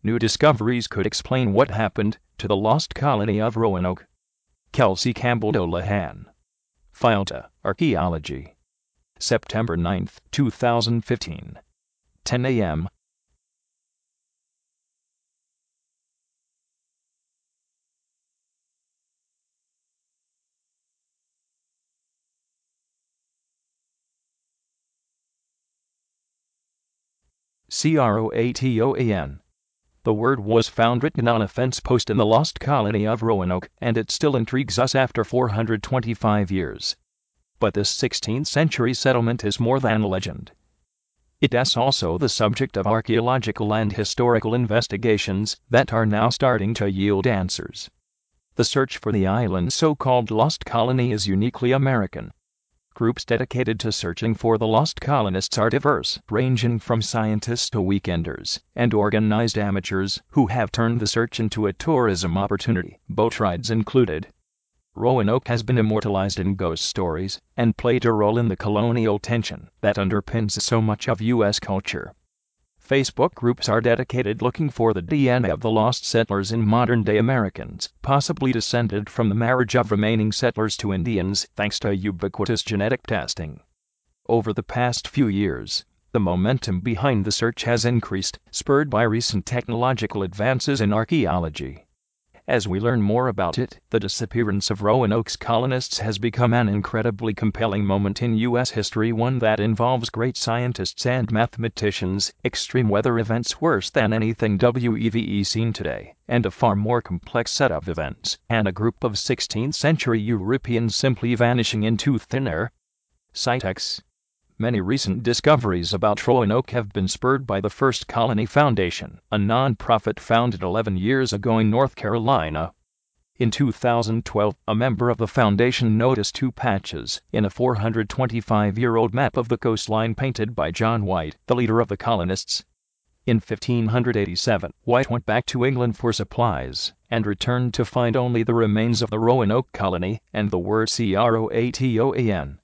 New discoveries could explain what happened to the lost colony of Roanoke. Kelsey Campbell Dolahan. Fileta, Archaeology. September 9, 2015. 10 a.m. Croatoan. The word was found written on a fence post in the lost colony of Roanoke, and it still intrigues us after 425 years. But this 16th century settlement is more than a legend. It is also the subject of archaeological and historical investigations that are now starting to yield answers. The search for the island's so-called lost colony is uniquely American. Groups dedicated to searching for the lost colonists are diverse, ranging from scientists to weekenders and organized amateurs who have turned the search into a tourism opportunity, boat rides included. Roanoke has been immortalized in ghost stories and played a role in the colonial tension that underpins so much of U.S. culture. Facebook groups are dedicated looking for the DNA of the lost settlers in modern-day Americans, possibly descended from the marriage of remaining settlers to Indians thanks to ubiquitous genetic testing. Over the past few years, the momentum behind the search has increased, spurred by recent technological advances in archaeology. As we learn more about it, the disappearance of Roanoke's colonists has become an incredibly compelling moment in U.S. history, one that involves great scientists and mathematicians, extreme weather events worse than anything we've seen today, and a far more complex set of events, and a group of 16th-century Europeans simply vanishing into thin air. Citex. Many recent discoveries about Roanoke have been spurred by the First Colony Foundation, a non-profit founded 11 years ago in North Carolina. In 2012, a member of the foundation noticed two patches in a 425-year-old map of the coastline painted by John White, the leader of the colonists. In 1587, White went back to England for supplies and returned to find only the remains of the Roanoke colony and the word Croatoan.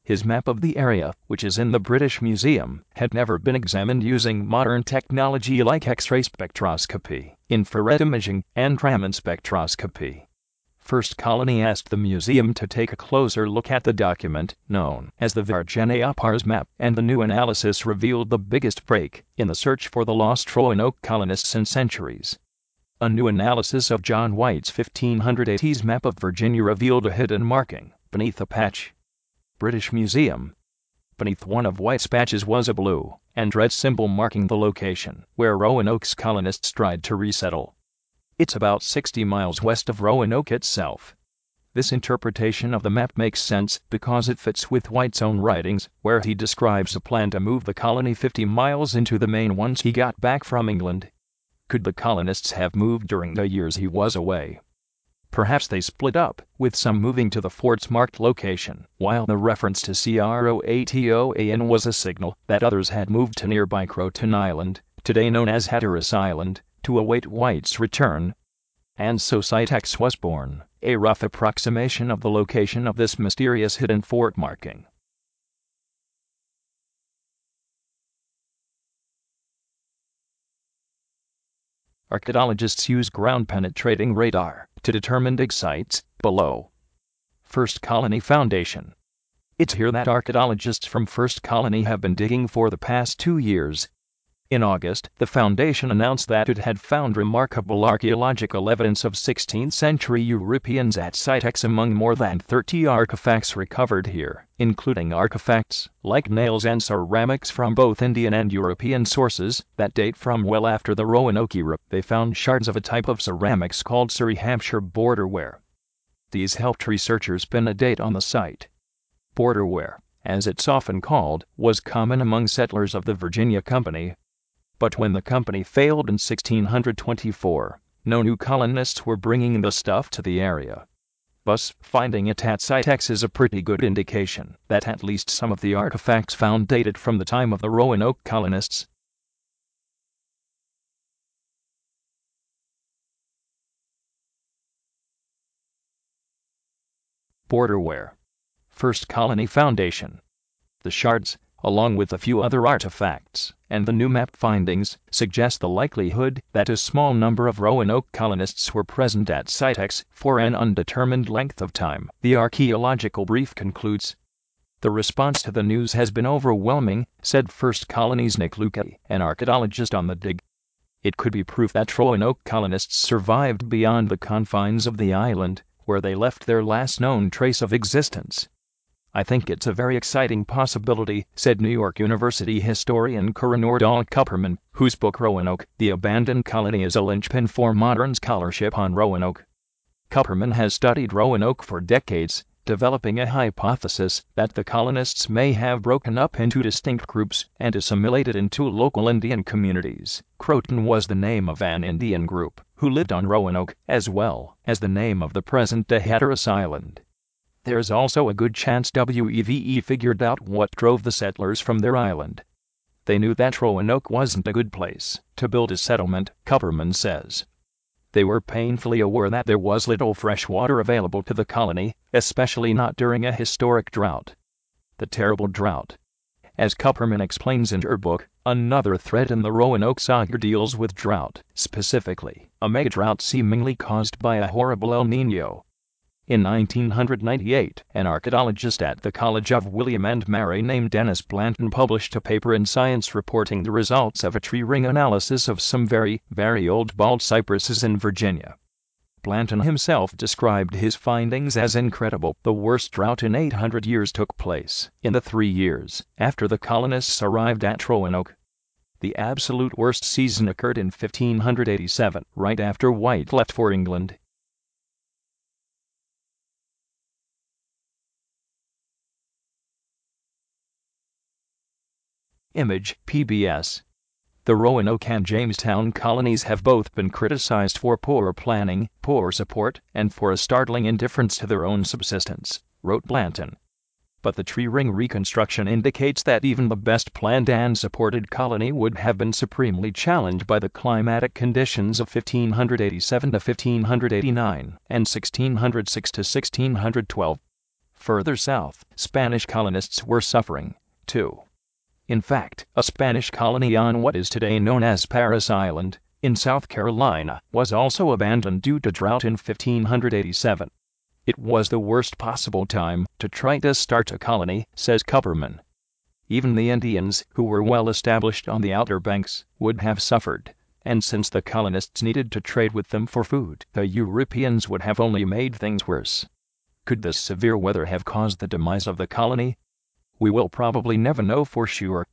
His map of the area, which is in the British Museum, had never been examined using modern technology like X-ray spectroscopy, infrared imaging, and Raman spectroscopy. First Colony asked the museum to take a closer look at the document, known as the Virginia Pars map, and the new analysis revealed the biggest break in the search for the lost Roanoke colonists in centuries. A new analysis of John White's 1580s map of Virginia revealed a hidden marking beneath a patch. British Museum. Beneath one of White's patches was a blue and red symbol marking the location where Roanoke's colonists tried to resettle. It's about 60 miles west of Roanoke itself. This interpretation of the map makes sense because it fits with White's own writings, where he describes a plan to move the colony 50 miles into the Maine once he got back from England. Could the colonists have moved during the years he was away? Perhaps they split up, with some moving to the fort's marked location, while the reference to Croatoan was a signal that others had moved to nearby Croton Island, today known as Hatteras Island, to await White's return. And so Citex was born, a rough approximation of the location of this mysterious hidden fort marking. Archaeologists use ground-penetrating radar to determine dig sites below. First Colony Foundation. It's here that archaeologists from First Colony have been digging for the past 2 years. In August, the foundation announced that it had found remarkable archaeological evidence of 16th-century Europeans at Citex among more than 30 artifacts recovered here, including artifacts like nails and ceramics from both Indian and European sources that date from well after the Roanoke era. They found shards of a type of ceramics called Surrey Hampshire borderware. These helped researchers pin a date on the site. Borderware, as it's often called, was common among settlers of the Virginia Company. But when the company failed in 1624, no new colonists were bringing the stuff to the area. Thus, finding it at Citex is a pretty good indication that at least some of the artifacts found dated from the time of the Roanoke colonists. Borderware. First Colony Foundation. The shards, along with a few other artifacts, and the new map findings suggest the likelihood that a small number of Roanoke colonists were present at Site X for an undetermined length of time. The archaeological brief concludes, "The response to the news has been overwhelming," said First Colony's Nick Lucas, an archaeologist on the dig. "It could be proof that Roanoke colonists survived beyond the confines of the island, where they left their last known trace of existence." "I think it's a very exciting possibility," said New York University historian Coronor Dahl Kupperman, whose book Roanoke, The Abandoned Colony is a linchpin for modern scholarship on Roanoke. Kupperman has studied Roanoke for decades, developing a hypothesis that the colonists may have broken up into distinct groups and assimilated into local Indian communities. Croton was the name of an Indian group who lived on Roanoke, as well as the name of the present-day Hatteras Island. There's also a good chance WEVE figured out what drove the settlers from their island. They knew that Roanoke wasn't a good place to build a settlement, Kupperman says. They were painfully aware that there was little fresh water available to the colony, especially not during a historic drought. The terrible drought. As Kupperman explains in her book, another thread in the Roanoke saga deals with drought, specifically a mega-drought seemingly caused by a horrible El Niño. In 1998, an archaeologist at the College of William and Mary named Dennis Blanton published a paper in Science reporting the results of a tree ring analysis of some very, very old bald cypresses in Virginia. Blanton himself described his findings as incredible. The worst drought in 800 years took place in the 3 years after the colonists arrived at Roanoke. The absolute worst season occurred in 1587, right after White left for England. Image, PBS. The Roanoke and Jamestown colonies have both been criticized for poor planning, poor support, and for a startling indifference to their own subsistence, wrote Blanton. But the tree ring reconstruction indicates that even the best planned and supported colony would have been supremely challenged by the climatic conditions of 1587 to 1589 and 1606 to 1612. Further south, Spanish colonists were suffering, too. In fact, a Spanish colony on what is today known as Parris Island, in South Carolina, was also abandoned due to drought in 1587. It was the worst possible time to try to start a colony, says Kupperman. Even the Indians, who were well established on the Outer Banks, would have suffered, and since the colonists needed to trade with them for food, the Europeans would have only made things worse. Could this severe weather have caused the demise of the colony? We will probably never know for sure.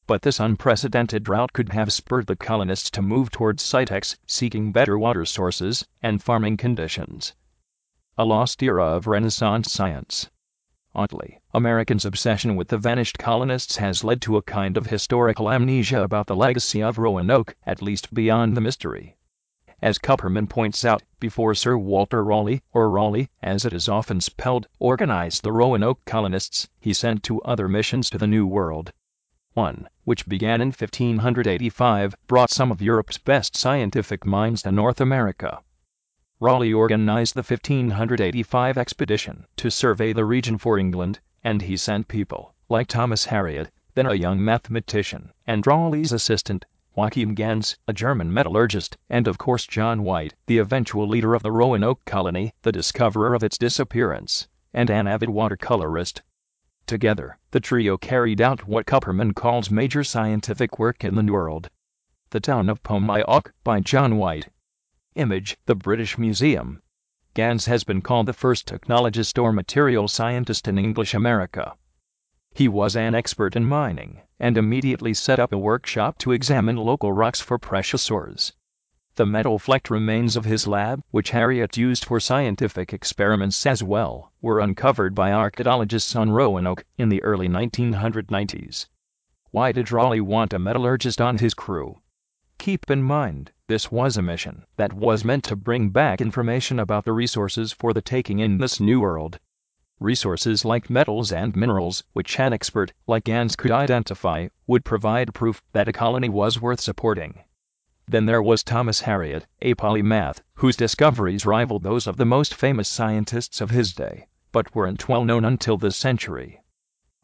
But this unprecedented drought could have spurred the colonists to move towards Site X, seeking better water sources and farming conditions. A lost era of Renaissance science. Oddly, Americans' obsession with the vanished colonists has led to a kind of historical amnesia about the legacy of Roanoke, at least beyond the mystery. As Kupperman points out, before Sir Walter Raleigh, or Raleigh, as it is often spelled, organized the Roanoke colonists, he sent 2 other missions to the New World. One, which began in 1585, brought some of Europe's best scientific minds to North America. Raleigh organized the 1585 expedition to survey the region for England, and he sent people like Thomas Harriot, then a young mathematician, and Raleigh's assistant, Joachim Gans, a German metallurgist, and of course John White, the eventual leader of the Roanoke colony, the discoverer of its disappearance, and an avid watercolorist. Together, the trio carried out what Kupperman calls major scientific work in the New World. The Town of Roanoke, by John White. Image, the British Museum. Gans has been called the first technologist or material scientist in English America. He was an expert in mining, and immediately set up a workshop to examine local rocks for precious ores. The metal-flecked remains of his lab, which Harriot used for scientific experiments as well, were uncovered by archaeologists on Roanoke in the early 1990s. Why did Raleigh want a metallurgist on his crew? Keep in mind, this was a mission that was meant to bring back information about the resources for the taking in this new world. Resources like metals and minerals, which an expert like Gans could identify, would provide proof that a colony was worth supporting. Then there was Thomas Harriot, a polymath, whose discoveries rivaled those of the most famous scientists of his day, but weren't well known until this century.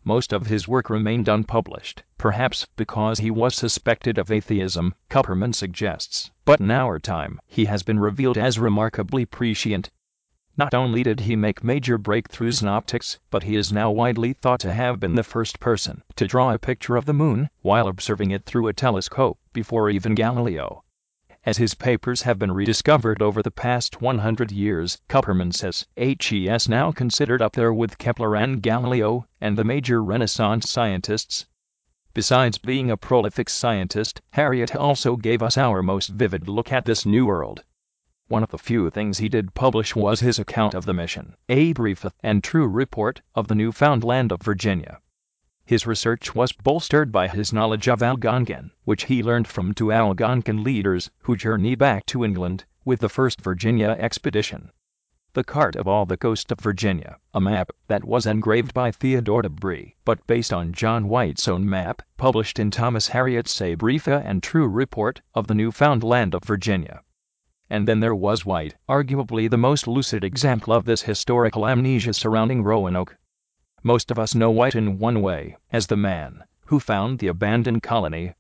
Most of his work remained unpublished, perhaps because he was suspected of atheism, Kupperman suggests, but in our time he has been revealed as remarkably prescient. Not only did he make major breakthroughs in optics, but he is now widely thought to have been the first person to draw a picture of the moon while observing it through a telescope, before even Galileo. As his papers have been rediscovered over the past 100 years, Kupperman says, HES now considered up there with Kepler and Galileo, and the major Renaissance scientists. Besides being a prolific scientist, Harriot also gave us our most vivid look at this new world. One of the few things he did publish was his account of the mission, a brief and true report of the newfound land of Virginia. His research was bolstered by his knowledge of Algonquin, which he learned from two Algonquin leaders who journeyed back to England with the first Virginia expedition. The card of all the coast of Virginia, a map that was engraved by Theodore de Bry, but based on John White's own map, published in Thomas Harriot's A Brief and True Report of the Newfound Land of Virginia. And then there was White, arguably the most lucid example of this historical amnesia surrounding Roanoke. Most of us know White in one way, as the man who found the abandoned colony.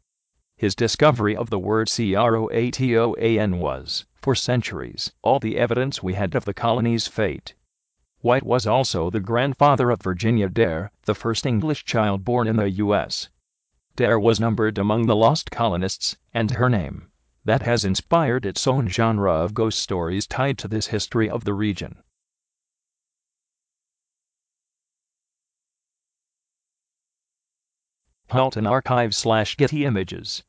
His discovery of the word Croatoan was, for centuries, all the evidence we had of the colony's fate. White was also the grandfather of Virginia Dare, the first English child born in the U.S. Dare was numbered among the lost colonists, and her name, that has inspired its own genre of ghost stories tied to this history of the region. Halton Archives/Getty Images.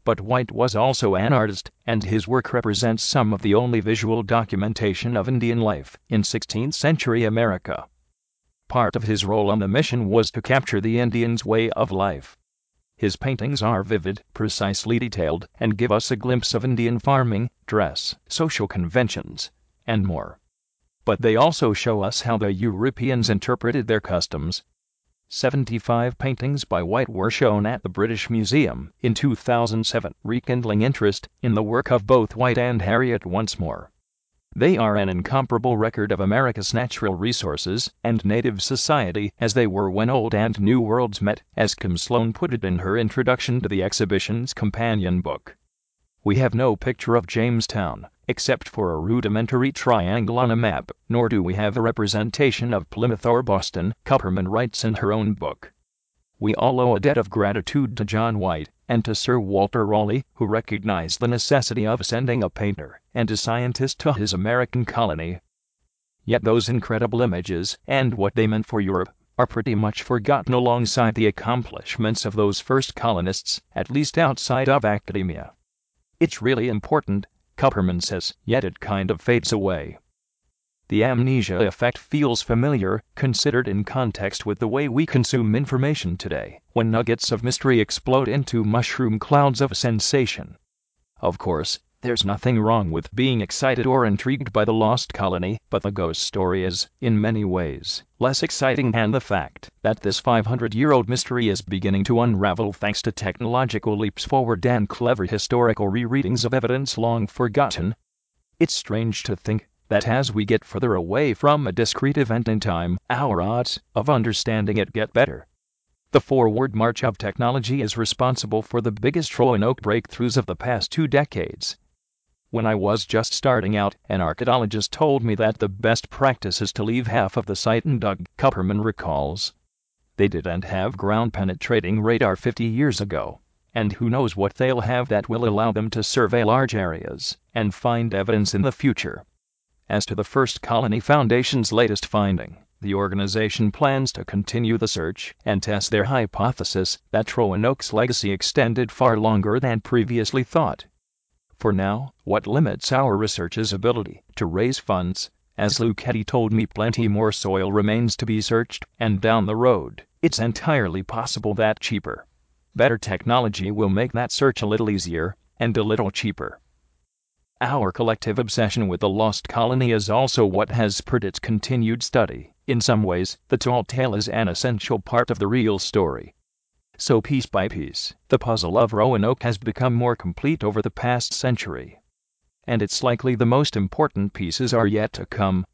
But White was also an artist, and his work represents some of the only visual documentation of Indian life in 16th century America. Part of his role on the mission was to capture the Indians' way of life. His paintings are vivid, precisely detailed, and give us a glimpse of Indian farming, dress, social conventions, and more. But they also show us how the Europeans interpreted their customs. 75 paintings by White were shown at the British Museum in 2007, rekindling interest in the work of both White and Harriot once more. They are an incomparable record of America's natural resources and native society as they were when Old and New Worlds met, as Kim Sloan put it in her introduction to the exhibition's companion book. We have no picture of Jamestown, except for a rudimentary triangle on a map, nor do we have a representation of Plymouth or Boston, Kupperman writes in her own book. We all owe a debt of gratitude to John White, and to Sir Walter Raleigh, who recognized the necessity of sending a painter and a scientist to his American colony. Yet those incredible images, and what they meant for Europe, are pretty much forgotten alongside the accomplishments of those first colonists, at least outside of academia. It's really important, Kupperman says, yet it kind of fades away. The amnesia effect feels familiar, considered in context with the way we consume information today, when nuggets of mystery explode into mushroom clouds of sensation. Of course, there's nothing wrong with being excited or intrigued by the lost colony, but the ghost story is, in many ways, less exciting, and the fact that this 500-year-old mystery is beginning to unravel thanks to technological leaps forward and clever historical rereadings of evidence long forgotten. It's strange to think that as we get further away from a discrete event in time, our odds of understanding it get better. The forward march of technology is responsible for the biggest Roanoke breakthroughs of the past 2 decades. When I was just starting out, an archaeologist told me that the best practice is to leave half of the site undug, Kupperman recalls. They didn't have ground-penetrating radar 50 years ago, and who knows what they'll have that will allow them to survey large areas and find evidence in the future. As to the First Colony Foundation's latest finding, the organization plans to continue the search and test their hypothesis that Roanoke's legacy extended far longer than previously thought. For now, what limits our research's ability to raise funds? As Luchetti told me, plenty more soil remains to be searched, and down the road, it's entirely possible that cheaper, better technology will make that search a little easier, and a little cheaper. Our collective obsession with the lost colony is also what has spurred its continued study. In some ways, the tall tale is an essential part of the real story. So piece by piece, the puzzle of Roanoke has become more complete over the past century. And it's likely the most important pieces are yet to come.